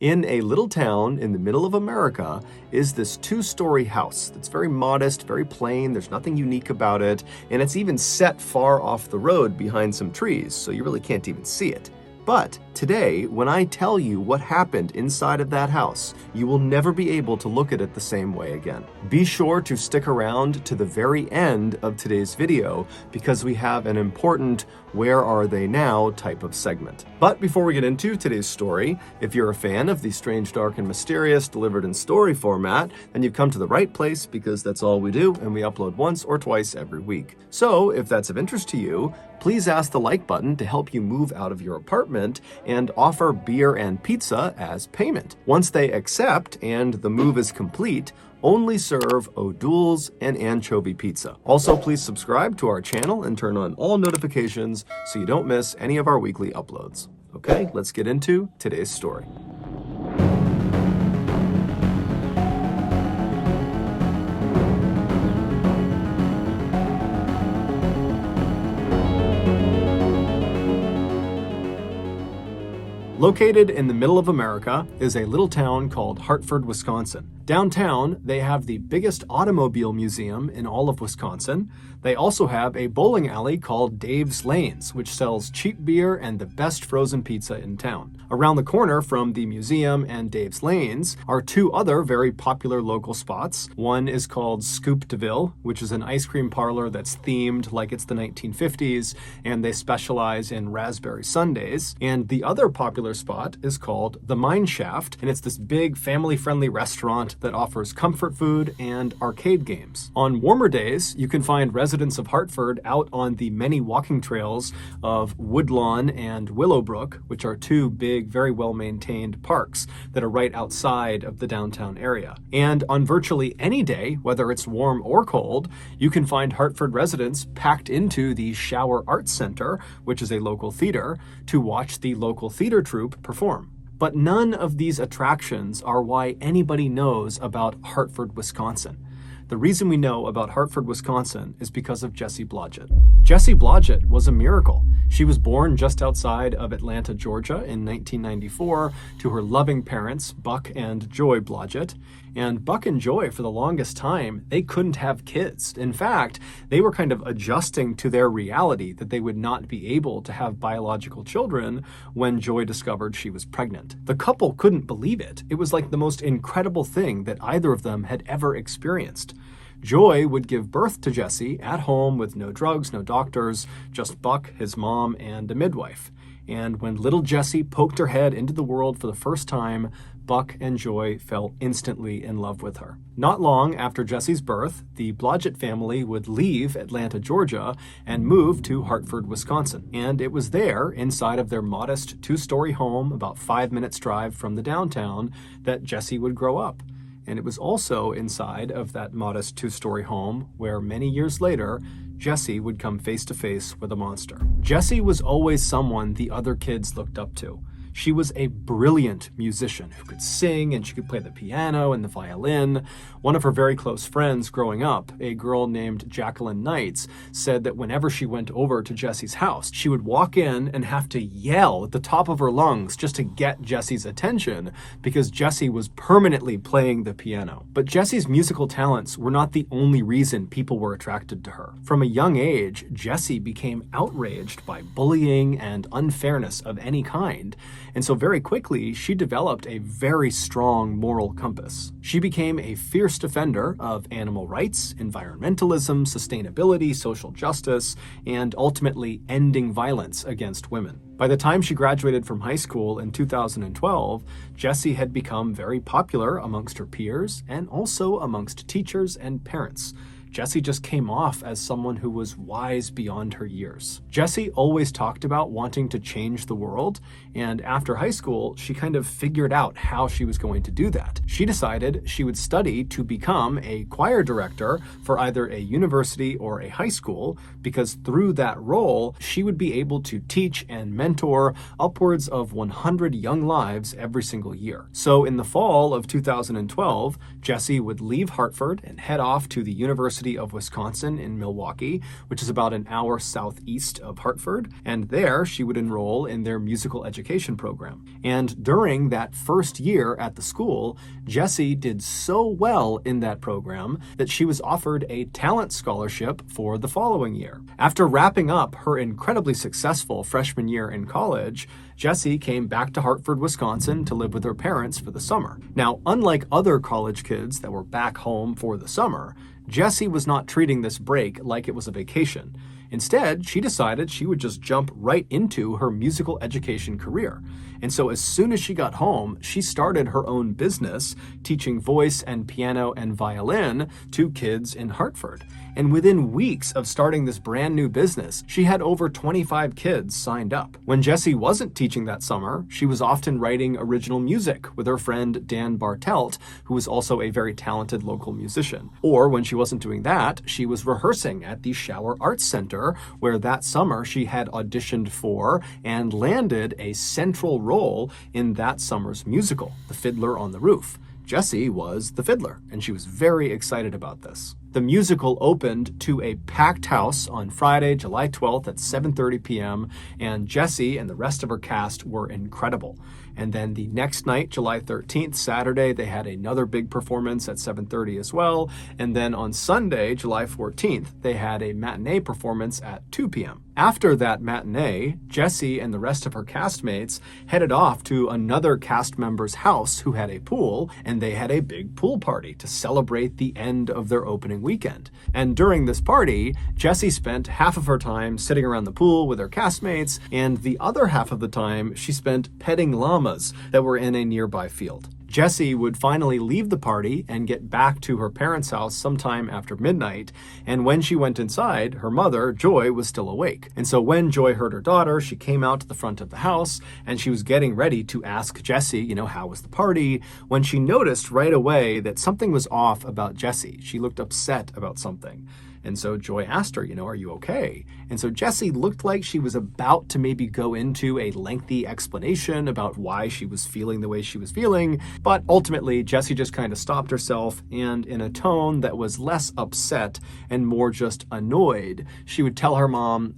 In a little town in the middle of America is this two-story house that's very modest, very plain, there's nothing unique about it, and it's even set far off the road behind some trees, so you really can't even see it. But today, when I tell you what happened inside of that house, you will never be able to look at it the same way again. Be sure to stick around to the very end of today's video because we have an important "Where are they now?" type of segment. But before we get into today's story, if you're a fan of the strange, dark, and mysterious delivered in story format, then you've come to the right place because that's all we do, and we upload once or twice every week. So if that's of interest to you, please ask the like button to help you move out of your apartment and offer beer and pizza as payment. Once they accept and the move is complete, only serve O'Doul's and anchovy pizza. Also, please subscribe to our channel and turn on all notifications so you don't miss any of our weekly uploads. Okay, let's get into today's story. Located in the middle of America is a little town called Hartford, Wisconsin. Downtown, they have the biggest automobile museum in all of Wisconsin. They also have a bowling alley called Dave's Lanes, which sells cheap beer and the best frozen pizza in town. Around the corner from the museum and Dave's Lanes are two other very popular local spots. One is called Scoop DeVille, which is an ice cream parlor that's themed like it's the 1950s, and they specialize in raspberry sundaes. And the other popular spot is called the Mine Shaft, and it's this big family-friendly restaurant that offers comfort food and arcade games. On warmer days, you can find residents of Hartford out on the many walking trails of Woodlawn and Willowbrook, which are two big, very well-maintained parks that are right outside of the downtown area. And on virtually any day, whether it's warm or cold, you can find Hartford residents packed into the Shower Arts Center, which is a local theater, to watch the local theater troupe perform. But none of these attractions are why anybody knows about Hartford, Wisconsin. The reason we know about Hartford, Wisconsin is because of Jessie Blodgett. Jessie Blodgett was a miracle. She was born just outside of Atlanta, Georgia in 1994 to her loving parents, Buck and Joy Blodgett. And Buck and Joy, for the longest time, they couldn't have kids. In fact, they were kind of adjusting to their reality that they would not be able to have biological children when Joy discovered she was pregnant. The couple couldn't believe it. It was like the most incredible thing that either of them had ever experienced. Joy would give birth to Jessie at home with no drugs, no doctors, just Buck, his mom, and a midwife. And when little Jessie poked her head into the world for the first time, Buck and Joy fell instantly in love with her. Not long after Jessie's birth, the Blodgett family would leave Atlanta, Georgia, and move to Hartford, Wisconsin. And it was there, inside of their modest two-story home, about 5 minutes drive from the downtown, that Jessie would grow up. And it was also inside of that modest two-story home where many years later, Jessie would come face to face with a monster. Jessie was always someone the other kids looked up to. She was a brilliant musician who could sing and she could play the piano and the violin. One of her very close friends growing up, a girl named Jacqueline Knights, said that whenever she went over to Jessie's house, she would walk in and have to yell at the top of her lungs just to get Jessie's attention because Jessie was permanently playing the piano. But Jessie's musical talents were not the only reason people were attracted to her. From a young age, Jessie became outraged by bullying and unfairness of any kind. And so very quickly, she developed a very strong moral compass. She became a fierce defender of animal rights, environmentalism, sustainability, social justice, and ultimately ending violence against women. By the time she graduated from high school in 2012, Jessie had become very popular amongst her peers and also amongst teachers and parents. Jessie just came off as someone who was wise beyond her years. Jessie always talked about wanting to change the world, and after high school, she kind of figured out how she was going to do that. She decided she would study to become a choir director for either a university or a high school, because through that role, she would be able to teach and mentor upwards of 100 young lives every single year. So in the fall of 2012, Jessie would leave Hartford and head off to the University University of Wisconsin in Milwaukee, which is about an hour southeast of Hartford. And there she would enroll in their musical education program. And during that first year at the school, Jessie did so well in that program that she was offered a talent scholarship for the following year. After wrapping up her incredibly successful freshman year in college, Jessie came back to Hartford, Wisconsin to live with her parents for the summer. Now, unlike other college kids that were back home for the summer, Jessie was not treating this break like it was a vacation. Instead, she decided she would just jump right into her musical education career. And so as soon as she got home, she started her own business, teaching voice and piano and violin to kids in Hartford. And within weeks of starting this brand new business, she had over 25 kids signed up. When Jessie wasn't teaching that summer, she was often writing original music with her friend Dan Bartelt, who was also a very talented local musician. Or when she wasn't doing that, she was rehearsing at the Shower Arts Center, where that summer she had auditioned for and landed a central role in that summer's musical, The Fiddler on the Roof. Jessie was the fiddler, and she was very excited about this. The musical opened to a packed house on Friday, July 12th at 7:30 p.m., and Jessie and the rest of her cast were incredible. And then the next night, July 13th, Saturday, they had another big performance at 7:30 as well. And then on Sunday, July 14th, they had a matinee performance at 2 p.m. After that matinee, Jessie and the rest of her castmates headed off to another cast member's house who had a pool, and they had a big pool party to celebrate the end of their opening weekend. And during this party, Jessie spent half of her time sitting around the pool with her castmates, and the other half of the time she spent petting llamas that were in a nearby field. Jessie would finally leave the party and get back to her parents' house sometime after midnight, and when she went inside, her mother, Joy, was still awake. And so when Joy heard her daughter, she came out to the front of the house, and she was getting ready to ask Jessie, how was the party, when she noticed right away that something was off about Jessie. She looked upset about something. And so Joy asked her, are you okay? And so Jessie looked like she was about to maybe go into a lengthy explanation about why she was feeling the way she was feeling. But ultimately, Jessie just kind of stopped herself, and in a tone that was less upset and more just annoyed, she would tell her mom,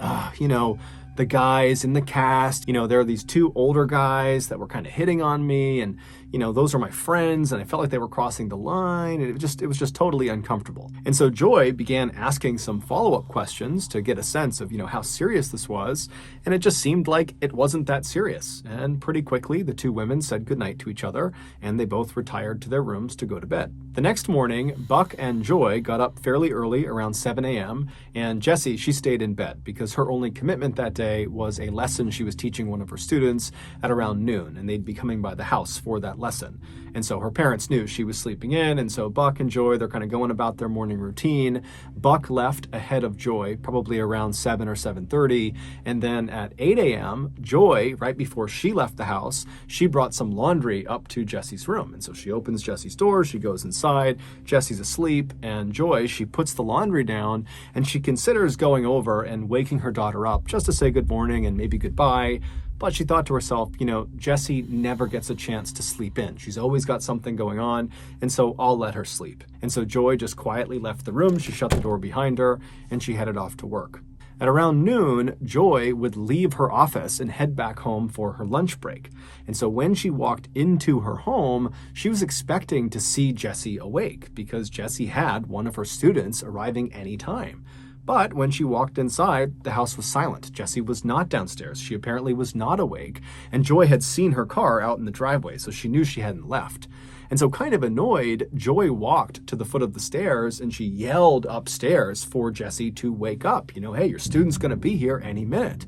the guys in the cast, there are these two older guys that were kind of hitting on me, and those are my friends, and I felt like they were crossing the line, and it was just totally uncomfortable. And so Joy began asking some follow-up questions to get a sense of, how serious this was, and it just seemed like it wasn't that serious. And pretty quickly, the two women said goodnight to each other, and they both retired to their rooms to go to bed. The next morning, Buck and Joy got up fairly early, around 7 a.m., and Jessie, she stayed in bed because her only commitment that day was a lesson she was teaching one of her students at around noon, and they'd be coming by the house for that lesson. And so her parents knew she was sleeping in, and so Buck and Joy, they're kind of going about their morning routine. Buck left ahead of Joy, probably around 7 or 7:30, and then at 8 a.m., Joy, right before she left the house, she brought some laundry up to Jessie's room. And so she opens Jessie's door, she goes inside, Jessie's asleep, and Joy, she puts the laundry down, and she considers going over and waking her daughter up just to say good morning and maybe goodbye. But she thought to herself, Jessie never gets a chance to sleep in. She's always got something going on, and so I'll let her sleep. And so Joy just quietly left the room, she shut the door behind her, and she headed off to work. At around noon, Joy would leave her office and head back home for her lunch break. And so when she walked into her home, she was expecting to see Jessie awake because Jessie had one of her students arriving any time. But when she walked inside, the house was silent. Jessie was not downstairs. She apparently was not awake, and Joy had seen her car out in the driveway, so she knew she hadn't left. And so kind of annoyed, Joy walked to the foot of the stairs and she yelled upstairs for Jessie to wake up. Hey, your student's going to be here any minute.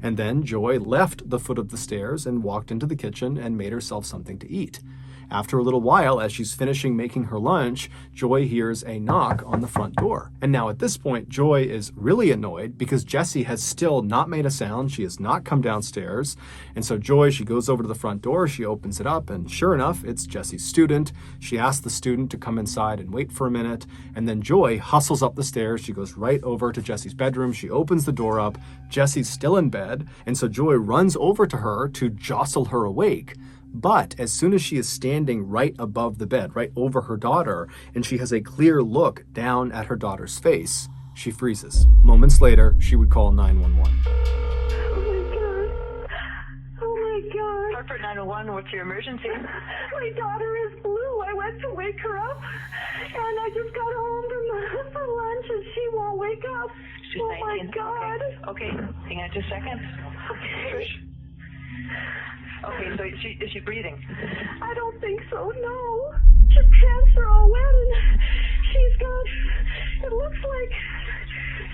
And then Joy left the foot of the stairs and walked into the kitchen and made herself something to eat. After a little while, as she's finishing making her lunch, Joy hears a knock on the front door. And now at this point, Joy is really annoyed because Jessie has still not made a sound. She has not come downstairs. And so Joy, she goes over to the front door, she opens it up, and sure enough, it's Jessie's student. She asks the student to come inside and wait for a minute. And then Joy hustles up the stairs. She goes right over to Jessie's bedroom. She opens the door up. Jessie's still in bed. And so Joy runs over to her to jostle her awake. But as soon as she is standing right above the bed, right over her daughter, and she has a clear look down at her daughter's face, she freezes. Moments later, she would call 911. Hartford 911, what's your emergency? My daughter is blue. I went to wake her up, and I just got home from lunch, and she won't wake up. She's oh 19. my God. Okay, hang on just a second. Okay. Okay, so is she breathing? I don't think so, no. Her pants are all wet, and she's got, it looks like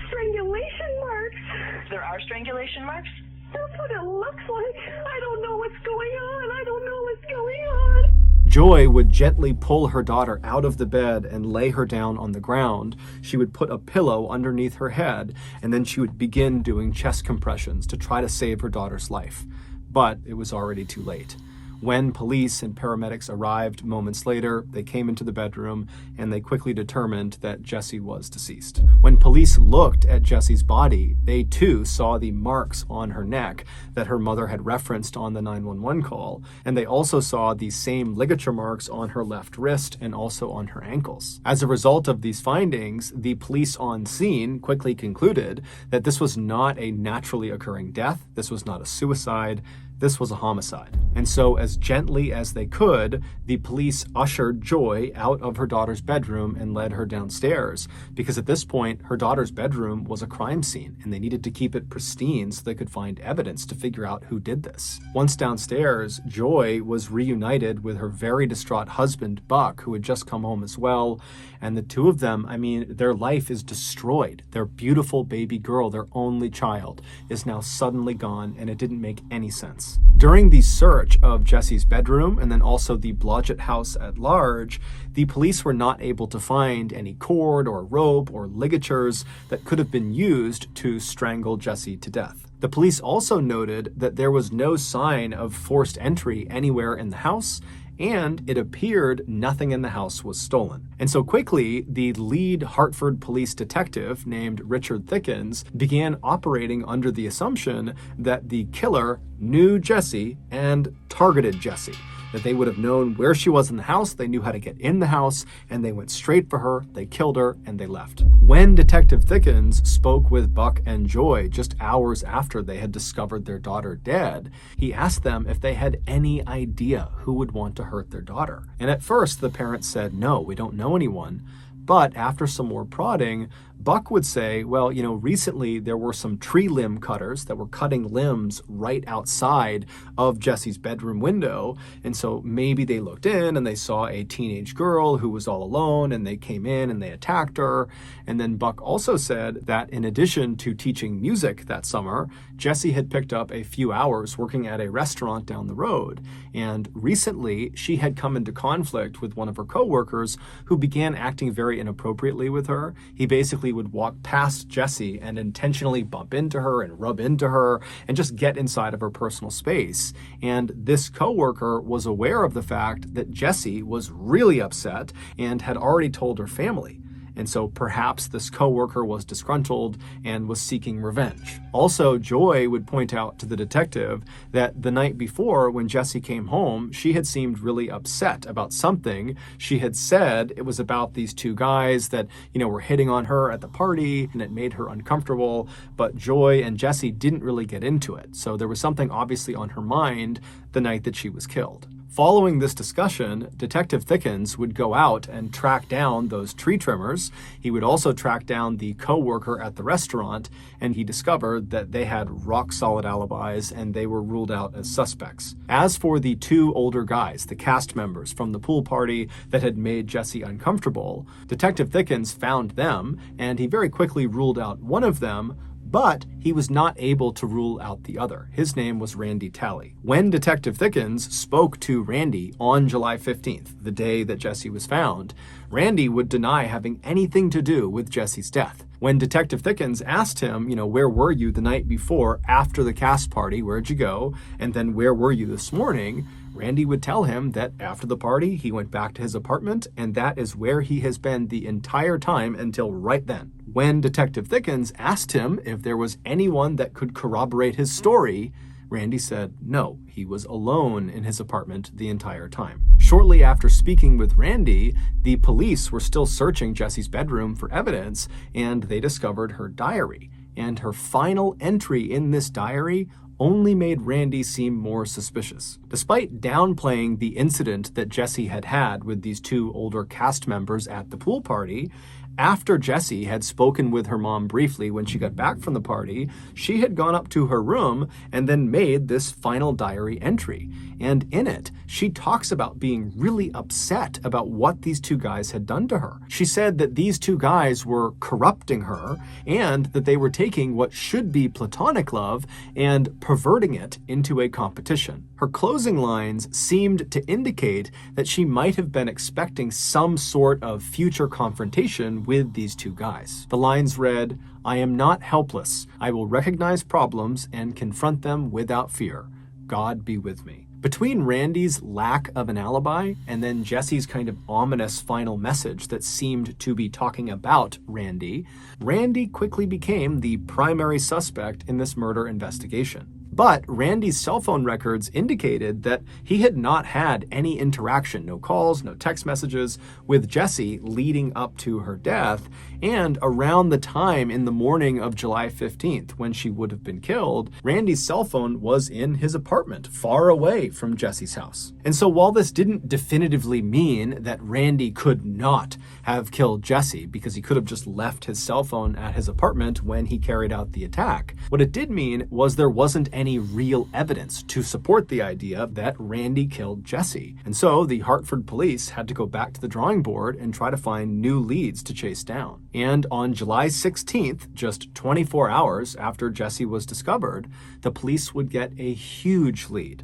strangulation marks. There are strangulation marks? That's what it looks like. I don't know what's going on. I don't know what's going on. Joy would gently pull her daughter out of the bed and lay her down on the ground. She would put a pillow underneath her head, and then she would begin doing chest compressions to try to save her daughter's life. But it was already too late. When police and paramedics arrived moments later, they came into the bedroom and they quickly determined that Jessie was deceased. When police looked at Jessie's body, they too saw the marks on her neck that her mother had referenced on the 911 call, and they also saw the same ligature marks on her left wrist and also on her ankles. As a result of these findings, the police on scene quickly concluded that this was not a naturally occurring death, this was not a suicide, this was a homicide. And so, as gently as they could, the police ushered Joy out of her daughter's bedroom and led her downstairs, because at this point, her daughter's bedroom was a crime scene, and they needed to keep it pristine so they could find evidence to figure out who did this. Once downstairs, Joy was reunited with her very distraught husband, Buck, who had just come home as well, and the two of them, their life is destroyed. Their beautiful baby girl, their only child, is now suddenly gone, and it didn't make any sense. During the search of Jessie's bedroom and then also the Blodgett house at large, the police were not able to find any cord or rope or ligatures that could have been used to strangle Jessie to death. The police also noted that there was no sign of forced entry anywhere in the house, and it appeared nothing in the house was stolen. And so quickly, the lead Hartford police detective named Richard Thickens began operating under the assumption that the killer knew Jessie and targeted Jessie. That they would have known where she was in the house, they knew how to get in the house, and they went straight for her, they killed her, and they left. When Detective Thickens spoke with Buck and Joy just hours after they had discovered their daughter dead, he asked them if they had any idea who would want to hurt their daughter. And at first, the parents said, no, we don't know anyone. But after some more prodding, Buck would say, well, recently there were some tree limb cutters that were cutting limbs right outside of Jessie's bedroom window. And so maybe they looked in and they saw a teenage girl who was all alone, and they came in and they attacked her. And then Buck also said that in addition to teaching music that summer, Jessie had picked up a few hours working at a restaurant down the road. And recently she had come into conflict with one of her coworkers who began acting very inappropriately with her. He basically would walk past Jessie and intentionally bump into her and rub into her and just get inside of her personal space. And this coworker was aware of the fact that Jessie was really upset and had already told her family. And so perhaps this coworker was disgruntled and was seeking revenge. Also, Joy would point out to the detective that the night before, when Jessie came home, she had seemed really upset about something. She had said it was about these two guys that, were hitting on her at the party, and it made her uncomfortable. But Joy and Jessie didn't really get into it. So there was something obviously on her mind the night that she was killed. Following this discussion, Detective Thickens would go out and track down those tree trimmers. He would also track down the co-worker at the restaurant, and he discovered that they had rock-solid alibis and they were ruled out as suspects. As for the two older guys, the cast members from the pool party that had made Jessie uncomfortable, Detective Thickens found them, and he very quickly ruled out one of them, but he was not able to rule out the other. His name was Randy Talley. When Detective Thickens spoke to Randy on July 15th, the day that Jessie was found, Randy would deny having anything to do with Jessie's death. When Detective Thickens asked him, where were you the night before after the cast party? Where'd you go? And then where were you this morning? Randy would tell him that after the party, he went back to his apartment, and that is where he has been the entire time until right then. When Detective Thickens asked him if there was anyone that could corroborate his story, Randy said no, he was alone in his apartment the entire time. Shortly after speaking with Randy, the police were still searching Jessie's bedroom for evidence, and they discovered her diary. And her final entry in this diary only made Randy seem more suspicious. Despite downplaying the incident that Jessie had had with these two older cast members at the pool party, after Jessie had spoken with her mom briefly when she got back from the party, she had gone up to her room and then made this final diary entry. And in it, she talks about being really upset about what these two guys had done to her. She said that these two guys were corrupting her and that they were taking what should be platonic love and perverting it into a competition. Her closing lines seemed to indicate that she might have been expecting some sort of future confrontation with these two guys. The lines read, "I am not helpless. I will recognize problems and confront them without fear. God be with me." Between Randy's lack of an alibi and then Jessie's kind of ominous final message that seemed to be talking about Randy, Randy quickly became the primary suspect in this murder investigation. But Randy's cell phone records indicated that he had not had any interaction, no calls, no text messages, with Jessie leading up to her death. And around the time in the morning of July 15th, when she would have been killed, Randy's cell phone was in his apartment, far away from Jessie's house. And so while this didn't definitively mean that Randy could not have killed Jessie because he could have just left his cell phone at his apartment when he carried out the attack, what it did mean was there wasn't any real evidence to support the idea that Randy killed Jessie. And so the Hartford police had to go back to the drawing board and try to find new leads to chase down. And on July 16th, just 24 hours after Jessie was discovered, the police would get a huge lead.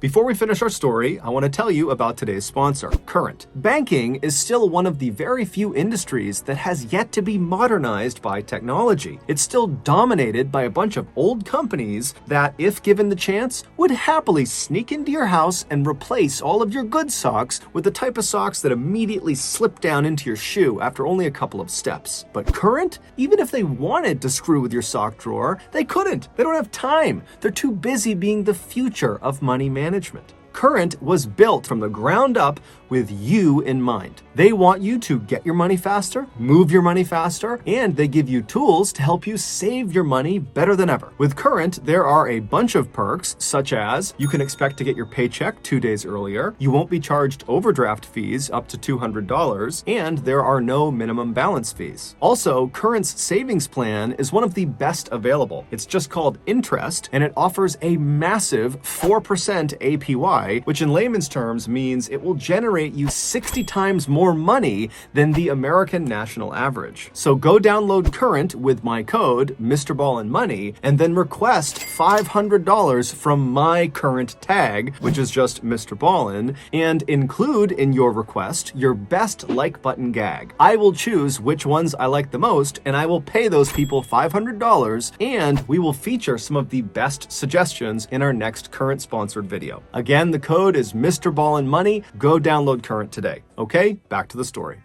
Before we finish our story, I want to tell you about today's sponsor, Current. Banking is still one of the very few industries that has yet to be modernized by technology. It's still dominated by a bunch of old companies that, if given the chance, would happily sneak into your house and replace all of your good socks with the type of socks that immediately slip down into your shoe after only a couple of steps. But Current, even if they wanted to screw with your sock drawer, they couldn't. They don't have time. They're too busy being the future of money management. Current was built from the ground up with you in mind. They want you to get your money faster, move your money faster, and they give you tools to help you save your money better than ever. With Current, there are a bunch of perks, such as you can expect to get your paycheck 2 days earlier, you won't be charged overdraft fees up to $200, and there are no minimum balance fees. Also, Current's savings plan is one of the best available. It's just called Interest, and it offers a massive 4% APY, which in layman's terms means it will generate you 60 times more money than the American national average. So go download Current with my code, MrBallenMoney, and then request $500 from my Current tag, which is just Mr. Ballen, and include in your request your best like button gag. I will choose which ones I like the most, and I will pay those people $500, and we will feature some of the best suggestions in our next Current sponsored video. Again, the code is MrBallenMoney. Go download Current today. Okay, back to the story.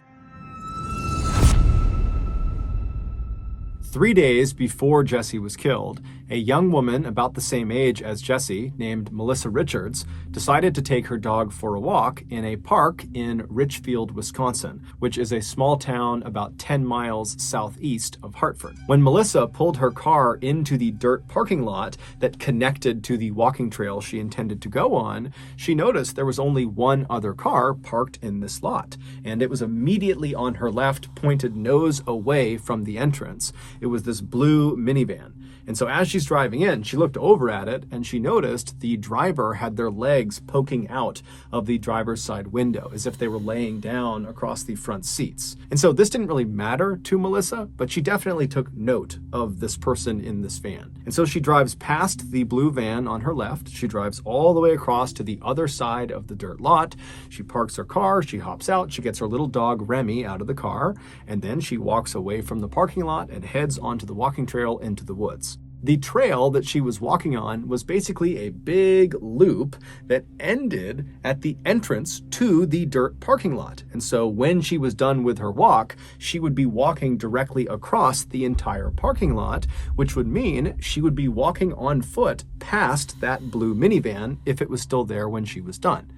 3 days before Jessie was killed, a young woman about the same age as Jessie, named Melissa Richards, decided to take her dog for a walk in a park in Richfield, Wisconsin, which is a small town about 10 miles southeast of Hartford. When Melissa pulled her car into the dirt parking lot that connected to the walking trail she intended to go on, she noticed there was only one other car parked in this lot, and it was immediately on her left, pointed nose away from the entrance. It was this blue minivan. And so as she's driving in, she looked over at it and she noticed the driver had their legs poking out of the driver's side window as if they were laying down across the front seats. And so this didn't really matter to Melissa, but she definitely took note of this person in this van. And so she drives past the blue van on her left. She drives all the way across to the other side of the dirt lot. She parks her car, she hops out, she gets her little dog Remy out of the car, and then she walks away from the parking lot and heads onto the walking trail into the woods. The trail that she was walking on was basically a big loop that ended at the entrance to the dirt parking lot. And so when she was done with her walk, she would be walking directly across the entire parking lot, which would mean she would be walking on foot past that blue minivan if it was still there when she was done.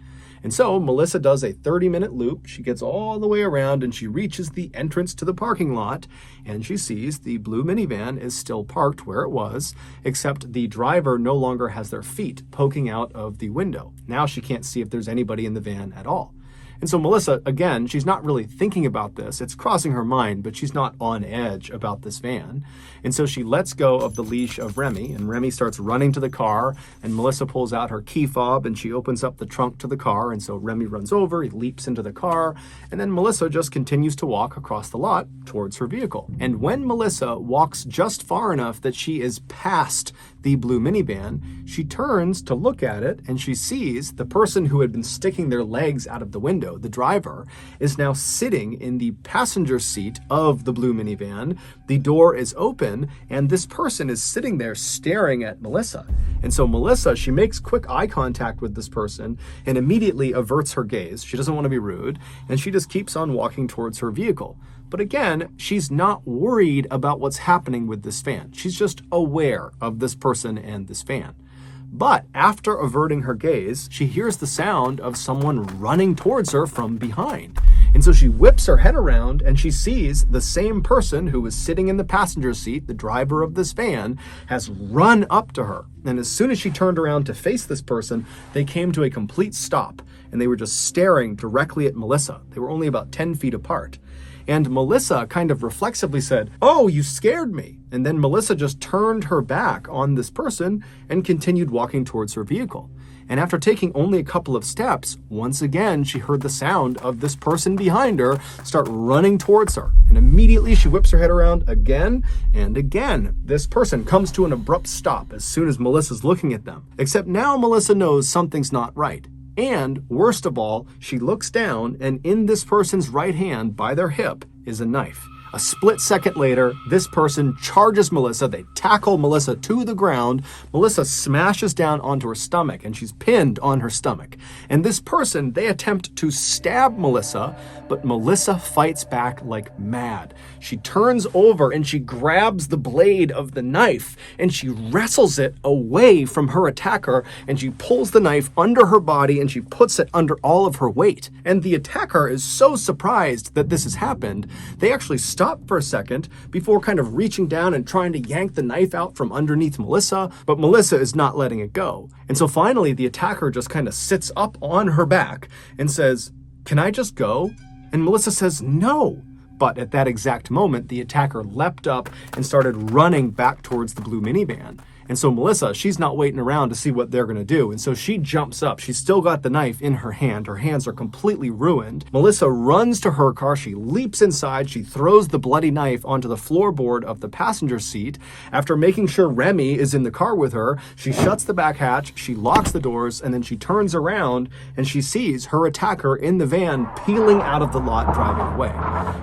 And so Melissa does a 30-minute loop. She gets all the way around and she reaches the entrance to the parking lot, and she sees the blue minivan is still parked where it was, except the driver no longer has their feet poking out of the window. Now she can't see if there's anybody in the van at all. And so Melissa, again, she's not really thinking about this. It's crossing her mind, but she's not on edge about this van. And so she lets go of the leash of Remy, and Remy starts running to the car, and Melissa pulls out her key fob and she opens up the trunk to the car. And so Remy runs over, he leaps into the car, and then Melissa just continues to walk across the lot towards her vehicle. And when Melissa walks just far enough that she is past the blue minivan, she turns to look at it and she sees the person who had been sticking their legs out of the window, the driver, is now sitting in the passenger seat of the blue minivan. The door is open and this person is sitting there staring at Melissa. And so Melissa, she makes quick eye contact with this person and immediately averts her gaze. She doesn't want to be rude, and she just keeps on walking towards her vehicle. But again, she's not worried about what's happening with this van. She's just aware of this person and this van. But after averting her gaze, she hears the sound of someone running towards her from behind. And so she whips her head around and she sees the same person who was sitting in the passenger seat, the driver of this van, has run up to her. And as soon as she turned around to face this person, they came to a complete stop and they were just staring directly at Melissa. They were only about 10 feet apart. And Melissa kind of reflexively said, "Oh, you scared me." And then Melissa just turned her back on this person and continued walking towards her vehicle. And after taking only a couple of steps, once again, she heard the sound of this person behind her start running towards her. And immediately she whips her head around again and again. This person comes to an abrupt stop as soon as Melissa's looking at them. Except now Melissa knows something's not right. And worst of all, she looks down and in this person's right hand by their hip is a knife. A split second later, this person charges Melissa. They tackle Melissa to the ground. Melissa smashes down onto her stomach and she's pinned on her stomach. And this person, they attempt to stab Melissa, but Melissa fights back like mad. She turns over and she grabs the blade of the knife and she wrestles it away from her attacker, and she pulls the knife under her body and she puts it under all of her weight. And the attacker is so surprised that this has happened, they actually stop for a second before kind of reaching down and trying to yank the knife out from underneath Melissa, but Melissa is not letting it go. And so finally the attacker just kind of sits up on her back and says, "Can I just go?" And Melissa says, "No." But at that exact moment, the attacker leapt up and started running back towards the blue minivan. And so Melissa, she's not waiting around to see what they're going to do. And so she jumps up. She's still got the knife in her hand. Her hands are completely ruined. Melissa runs to her car. She leaps inside. She throws the bloody knife onto the floorboard of the passenger seat. After making sure Remy is in the car with her, she shuts the back hatch. She locks the doors, and then she turns around and she sees her attacker in the van peeling out of the lot driving away.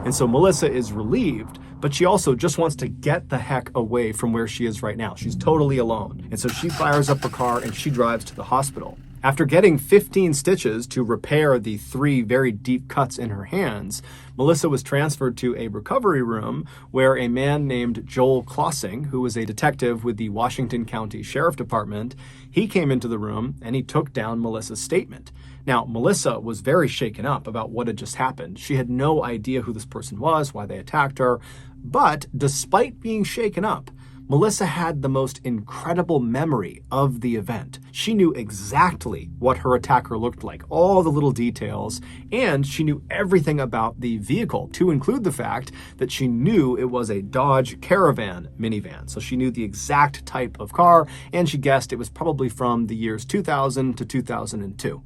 And so Melissa is relieved, but she also just wants to get the heck away from where she is right now. She's totally alone. And so she fires up her car and she drives to the hospital. After getting 15 stitches to repair the 3 very deep cuts in her hands, Melissa was transferred to a recovery room where a man named Joel Klossing, who was a detective with the Washington County Sheriff Department, he came into the room and he took down Melissa's statement. Now, Melissa was very shaken up about what had just happened. She had no idea who this person was, why they attacked her. But despite being shaken up, Melissa had the most incredible memory of the event. She knew exactly what her attacker looked like, all the little details, and she knew everything about the vehicle, to include the fact that she knew it was a Dodge Caravan minivan. So she knew the exact type of car, and she guessed it was probably from the years 2000 to 2002.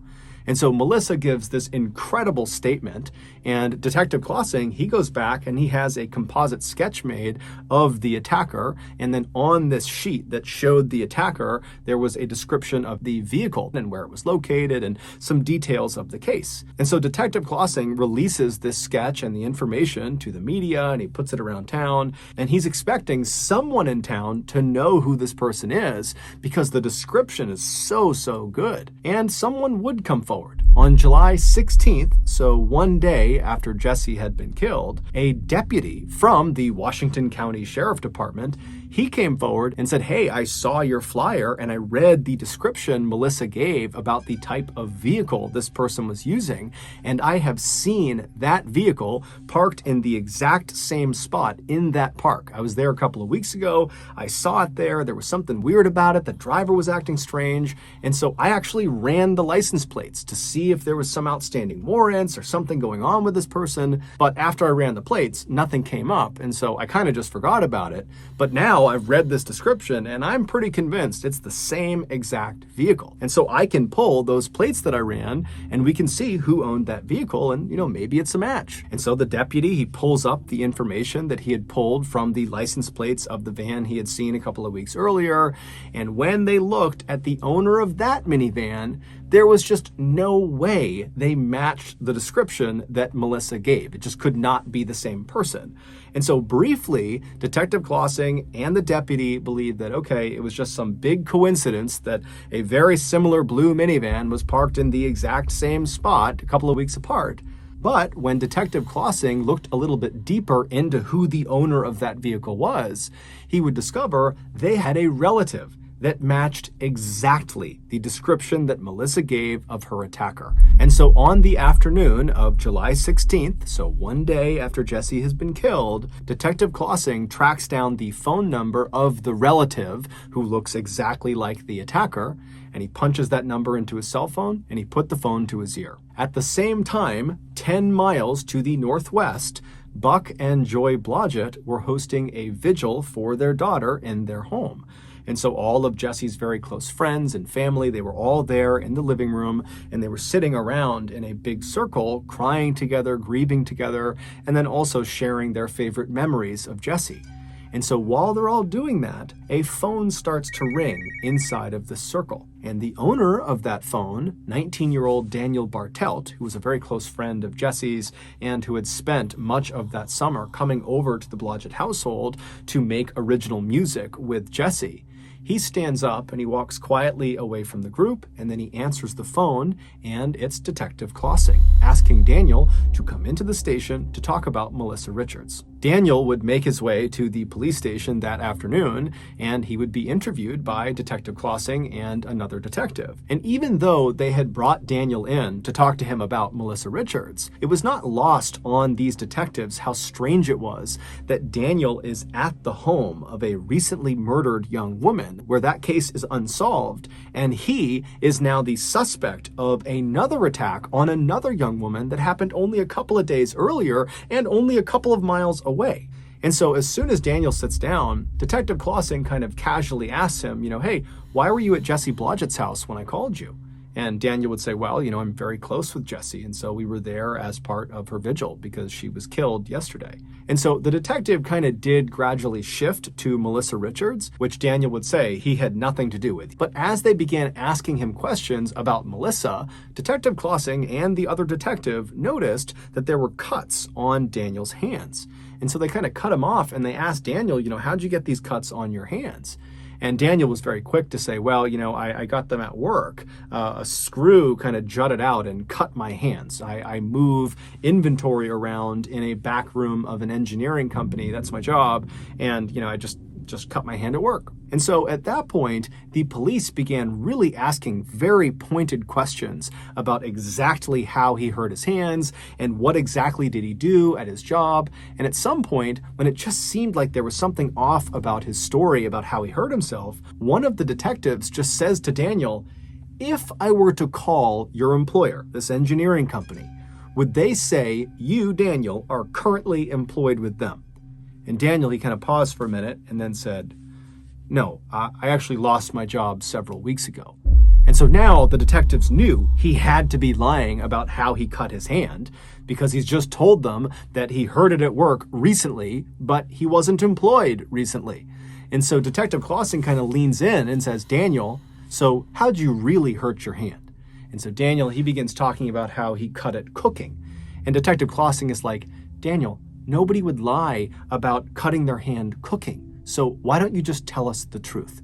And so Melissa gives this incredible statement, and Detective Clausing, he goes back and he has a composite sketch made of the attacker, and then on this sheet that showed the attacker, there was a description of the vehicle and where it was located and some details of the case. And so Detective Clausing releases this sketch and the information to the media, and he puts it around town, and he's expecting someone in town to know who this person is because the description is so good. And someone would come forward. On July 16th, so one day after Jessie had been killed, a deputy from the Washington County Sheriff Department, he came forward and said, "Hey, I saw your flyer and I read the description Melissa gave about the type of vehicle this person was using, and I have seen that vehicle parked in the exact same spot in that park. I was there a couple of weeks ago. I saw it there. There was something weird about it. The driver was acting strange. And so I actually ran the license plates to see if there was some outstanding warrants or something going on with this person. But after I ran the plates, nothing came up. And so I kind of just forgot about it. But now I've read this description and I'm pretty convinced it's the same exact vehicle. And so I can pull those plates that I ran and we can see who owned that vehicle, and maybe it's a match." And so the deputy, he pulls up the information that he had pulled from the license plates of the van he had seen a couple of weeks earlier. And when they looked at the owner of that minivan, there was just no way they matched the description that Melissa gave. It just could not be the same person. And so briefly, Detective Clausing and the deputy believed that, okay, it was just some big coincidence that a very similar blue minivan was parked in the exact same spot a couple of weeks apart. But when Detective Clausing looked a little bit deeper into who the owner of that vehicle was, he would discover they had a relative that matched exactly the description that Melissa gave of her attacker. And so on the afternoon of July 16th, so one day after Jessie has been killed, Detective Clausing tracks down the phone number of the relative who looks exactly like the attacker, and he punches that number into his cell phone and he put the phone to his ear. At the same time, 10 miles to the northwest, Buck and Joy Blodgett were hosting a vigil for their daughter in their home. And so all of Jessie's very close friends and family, they were all there in the living room, and they were sitting around in a big circle, crying together, grieving together, and then also sharing their favorite memories of Jessie. And so while they're all doing that, a phone starts to ring inside of the circle. And the owner of that phone, 19-year-old Daniel Bartelt, who was a very close friend of Jessie's and who had spent much of that summer coming over to the Blodgett household to make original music with Jessie, he stands up and he walks quietly away from the group, and then he answers the phone, and it's Detective Clausing asking Daniel to come into the station to talk about Melissa Richards. Daniel would make his way to the police station that afternoon, and he would be interviewed by Detective Clausing and another detective. And even though they had brought Daniel in to talk to him about Melissa Richards, it was not lost on these detectives how strange it was that Daniel is at the home of a recently murdered young woman where that case is unsolved, and he is now the suspect of another attack on another young woman that happened only a couple of days earlier and only a couple of miles away. And so as soon as Daniel sits down, Detective Clausing kind of casually asks him, "Hey, why were you at Jessie Blodgett's house when I called you?" And Daniel would say, "Well, I'm very close with Jessie, and so we were there as part of her vigil because she was killed yesterday." And so the detective kind of did gradually shift to Melissa Richards, which Daniel would say he had nothing to do with. But as they began asking him questions about Melissa, Detective Clausing and the other detective noticed that there were cuts on Daniel's hands. And so they kind of cut him off and they asked Daniel, how'd you get these cuts on your hands? And Daniel was very quick to say, "Well, I got them at work. A screw kind of jutted out and cut my hands. I move inventory around in a back room of an engineering company. That's my job. And, I just cut my hand at work." And so at that point, the police began really asking very pointed questions about exactly how he hurt his hands and what exactly did he do at his job. And at some point, when it just seemed like there was something off about his story about how he hurt himself, one of the detectives just says to Daniel, "If I were to call your employer, this engineering company, would they say you, Daniel, are currently employed with them?" And Daniel, he kind of paused for a minute and then said, "No, I actually lost my job several weeks ago." And so now the detectives knew he had to be lying about how he cut his hand, because he's just told them that he heard it at work recently, but he wasn't employed recently. And so Detective Clausen kind of leans in and says, Daniel, so how'd you really hurt your hand? And so Daniel, he begins talking about how he cut it cooking. And Detective Clausen is like, Daniel, nobody would lie about cutting their hand cooking. So why don't you just tell us the truth?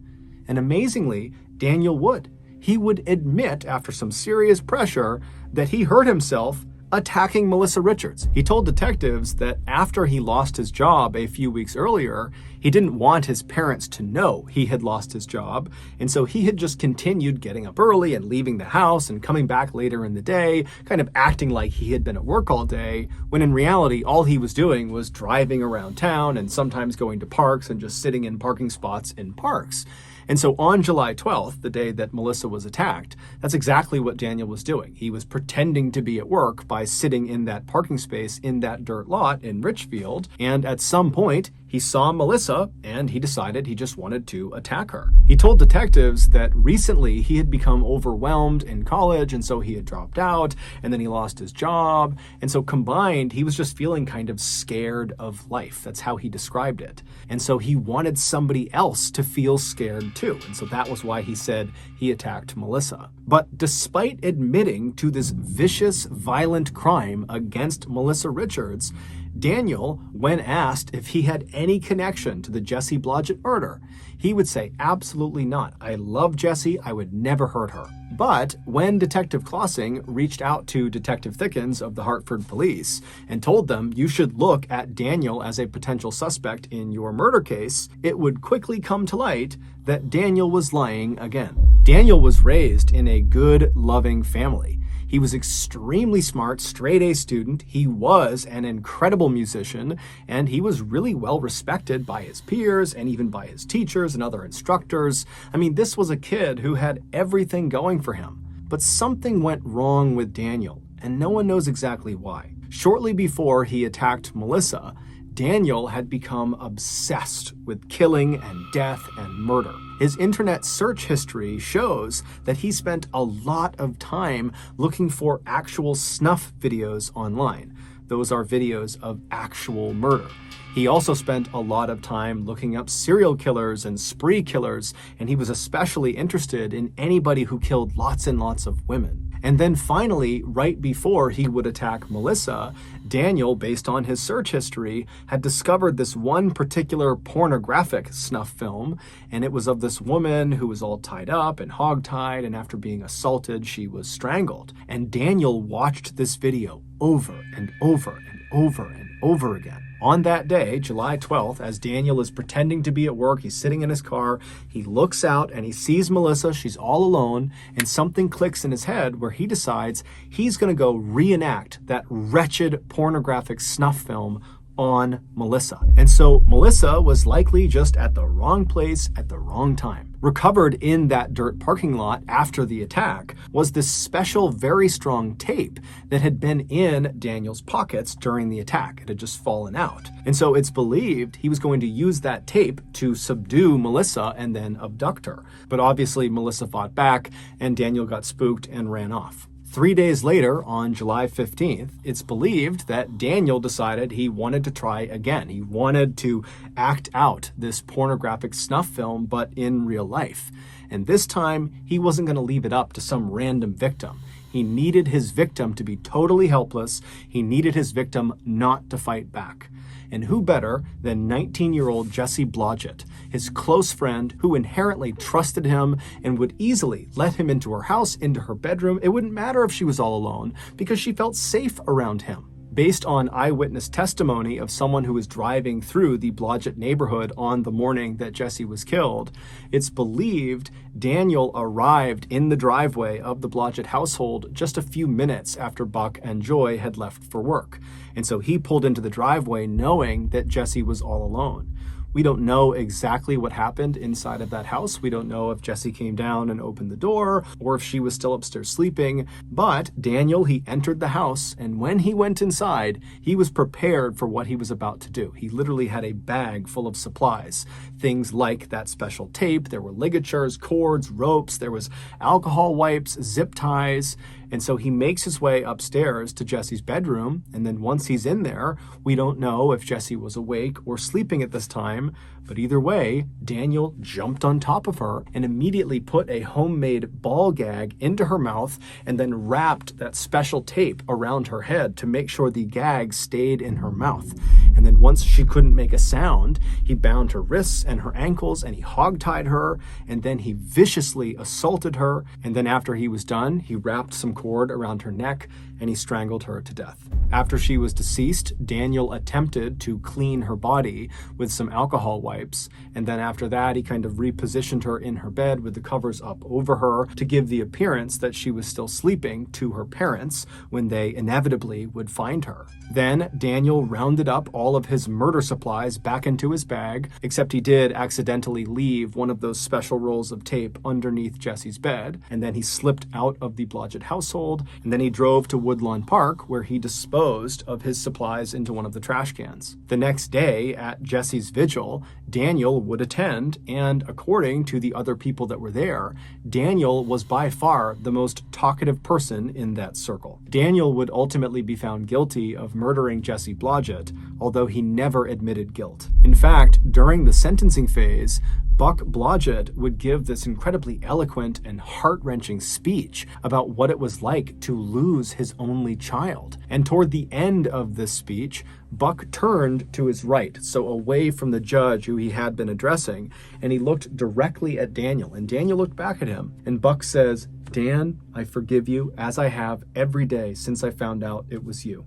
And amazingly, Daniel would. He would admit, after some serious pressure, that he hurt himself attacking Melissa Richards. He told detectives that after he lost his job a few weeks earlier, he didn't want his parents to know he had lost his job, and so he had just continued getting up early and leaving the house and coming back later in the day, kind of acting like he had been at work all day, when in reality all he was doing was driving around town and sometimes going to parks and just sitting in parking spots in parks. And so on July 12th, the day that Melissa was attacked, that's exactly what Daniel was doing. He was pretending to be at work by sitting in that parking space in that dirt lot in Richfield. And at some point, he saw Melissa and he decided he just wanted to attack her. He told detectives that recently he had become overwhelmed in college, and so he had dropped out, and then he lost his job. And so combined, he was just feeling kind of scared of life. That's how he described it. And so he wanted somebody else to feel scared too. And so that was why he said he attacked Melissa. But despite admitting to this vicious, violent crime against Melissa Richards, Daniel, when asked if he had any connection to the Jessie Blodgett murder, he would say, absolutely not. I love Jessie. I would never hurt her. But when Detective Clausen reached out to Detective Thickens of the Hartford Police and told them you should look at Daniel as a potential suspect in your murder case, it would quickly come to light that Daniel was lying again. Daniel was raised in a good, loving family. He was extremely smart, straight-A student. He was an incredible musician, and he was really well respected by his peers and even by his teachers and other instructors. I mean, this was a kid who had everything going for him. But something went wrong with Daniel, and no one knows exactly why. Shortly before he attacked Melissa, Daniel had become obsessed with killing and death and murder. His internet search history shows that he spent a lot of time looking for actual snuff videos online. Those are videos of actual murder. He also spent a lot of time looking up serial killers and spree killers, and he was especially interested in anybody who killed lots and lots of women. And then finally, right before he would attack Melissa, Daniel, based on his search history, had discovered this one particular pornographic snuff film, and it was of this woman who was all tied up and hogtied, and after being assaulted, she was strangled. And Daniel watched this video over and over and over and over again. On that day, July 12th, as Daniel is pretending to be at work, he's sitting in his car, he looks out and he sees Melissa, she's all alone, and something clicks in his head where he decides he's going to go reenact that wretched pornographic snuff film on Melissa. And so Melissa was likely just at the wrong place at the wrong time. Recovered in that dirt parking lot after the attack was this special, very strong tape that had been in Daniel's pockets during the attack. It had just fallen out. And so it's believed he was going to use that tape to subdue Melissa and then abduct her. But obviously Melissa fought back and Daniel got spooked and ran off. 3 days later, on July 15th, it's believed that Daniel decided he wanted to try again. He wanted to act out this pornographic snuff film, but in real life. And this time, he wasn't going to leave it up to some random victim. He needed his victim to be totally helpless. He needed his victim not to fight back. And who better than 19-year-old Jessie Blodgett, his close friend who inherently trusted him and would easily let him into her house, into her bedroom. It wouldn't matter if she was all alone because she felt safe around him. Based on eyewitness testimony of someone who was driving through the Blodgett neighborhood on the morning that Jessie was killed, it's believed Daniel arrived in the driveway of the Blodgett household just a few minutes after Buck and Joy had left for work. And so he pulled into the driveway knowing that Jessie was all alone. We don't know exactly what happened inside of that house. We don't know if Jessie came down and opened the door or if she was still upstairs sleeping. But Daniel, he entered the house, and when he went inside, he was prepared for what he was about to do. He literally had a bag full of supplies. Things like that special tape, there were ligatures, cords, ropes, there was alcohol wipes, zip ties. And so he makes his way upstairs to Jessie's bedroom, and then once he's in there, we don't know if Jessie was awake or sleeping at this time, but either way, Daniel jumped on top of her and immediately put a homemade ball gag into her mouth and then wrapped that special tape around her head to make sure the gag stayed in her mouth. And then once she couldn't make a sound, he bound her wrists and her ankles and he hogtied her, and then he viciously assaulted her, and then after he was done, he wrapped some cord around her neck and he strangled her to death. After she was deceased, Daniel attempted to clean her body with some alcohol wipes, and then after that he kind of repositioned her in her bed with the covers up over her to give the appearance that she was still sleeping to her parents when they inevitably would find her. Then Daniel rounded up all of his murder supplies back into his bag, except he did accidentally leave one of those special rolls of tape underneath Jessie's bed, and then he slipped out of the Blodgett household, and then he drove to Woodlawn Park, where he disposed of his supplies into one of the trash cans. The next day, at Jessie's vigil, Daniel would attend, and according to the other people that were there, Daniel was by far the most talkative person in that circle. Daniel would ultimately be found guilty of murdering Jessie Blodgett, although he never admitted guilt. In fact, during the sentencing phase, Buck Blodgett would give this incredibly eloquent and heart-wrenching speech about what it was like to lose his only child. And toward the end of this speech, Buck turned to his right, so away from the judge who he had been addressing, and he looked directly at Daniel. And Daniel looked back at him, and Buck says, "Dan, I forgive you as I have every day since I found out it was you."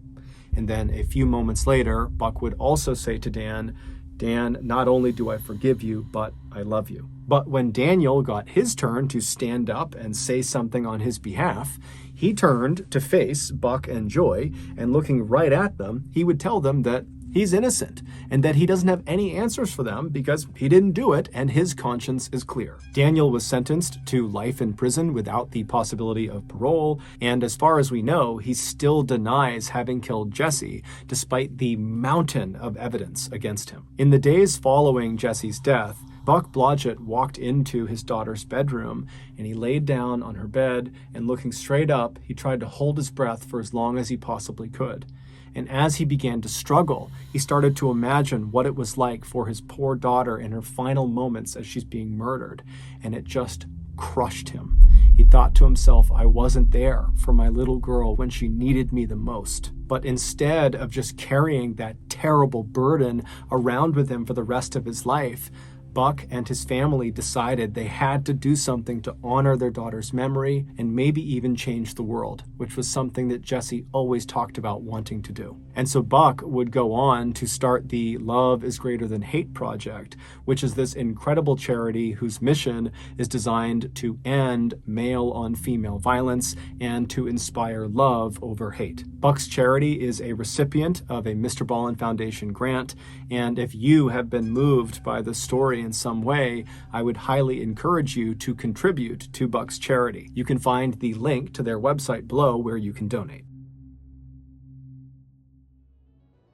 And then a few moments later, Buck would also say to Dan, "Dan, not only do I forgive you, but I love you." But when Daniel got his turn to stand up and say something on his behalf, he turned to face Buck and Joy, and looking right at them, he would tell them that he's innocent and that he doesn't have any answers for them because he didn't do it and his conscience is clear. Daniel was sentenced to life in prison without the possibility of parole, and as far as we know, he still denies having killed Jessie despite the mountain of evidence against him. In the days following Jessie's death, Buck Blodgett walked into his daughter's bedroom and he laid down on her bed, and looking straight up, he tried to hold his breath for as long as he possibly could. And as he began to struggle, he started to imagine what it was like for his poor daughter in her final moments as she's being murdered, and it just crushed him. He thought to himself, I wasn't there for my little girl when she needed me the most. But instead of just carrying that terrible burden around with him for the rest of his life, Buck and his family decided they had to do something to honor their daughter's memory and maybe even change the world, which was something that Jessie always talked about wanting to do. And so Buck would go on to start the Love is Greater Than Hate project, which is this incredible charity whose mission is designed to end male-on-female violence and to inspire love over hate. Buck's charity is a recipient of a MrBallen Foundation grant, and if you have been moved by the story in some way, I would highly encourage you to contribute to Buck's charity. You can find the link to their website below where you can donate.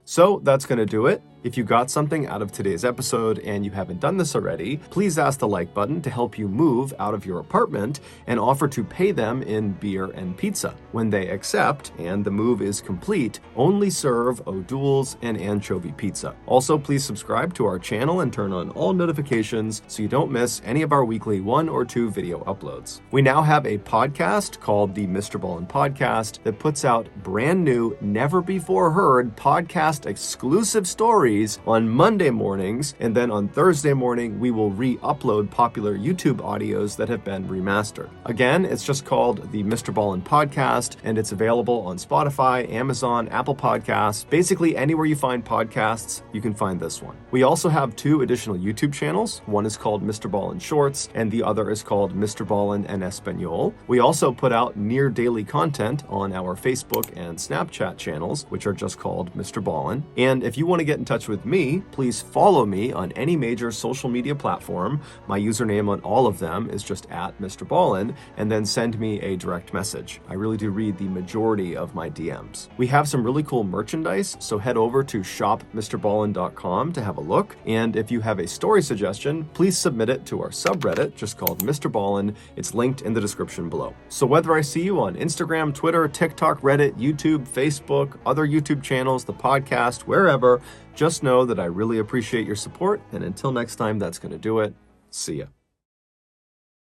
So that's going to do it. If you got something out of today's episode and you haven't done this already, please ask the like button to help you move out of your apartment and offer to pay them in beer and pizza. When they accept and the move is complete, only serve O'Doul's and anchovy pizza. Also, please subscribe to our channel and turn on all notifications so you don't miss any of our weekly 1 or 2 video uploads. We now have a podcast called the MrBallen Podcast that puts out brand new, never before heard podcast exclusive stories on Monday mornings, and then on Thursday morning we will re-upload popular YouTube audios that have been remastered. Again, it's just called the MrBallen Podcast, and it's available on Spotify, Amazon, Apple Podcasts. Basically anywhere you find podcasts, you can find this one. We also have 2 additional YouTube channels. One is called MrBallen Shorts, and the other is called MrBallen en Español. We also put out near daily content on our Facebook and Snapchat channels, which are just called MrBallen. And if you want to get in touch touch with me, please follow me on any major social media platform. My username on all of them is just @MrBallen, and then send me a direct message. I really do read the majority of my DMs. We have some really cool merchandise, so head over to shopmrballen.com to have a look. And if you have a story suggestion, please submit it to our subreddit, just called MrBallen. It's linked in the description below. So whether I see you on Instagram, Twitter, TikTok, Reddit, YouTube, Facebook, other YouTube channels, the podcast, wherever, just know that I really appreciate your support. And until next time, that's going to do it. See ya.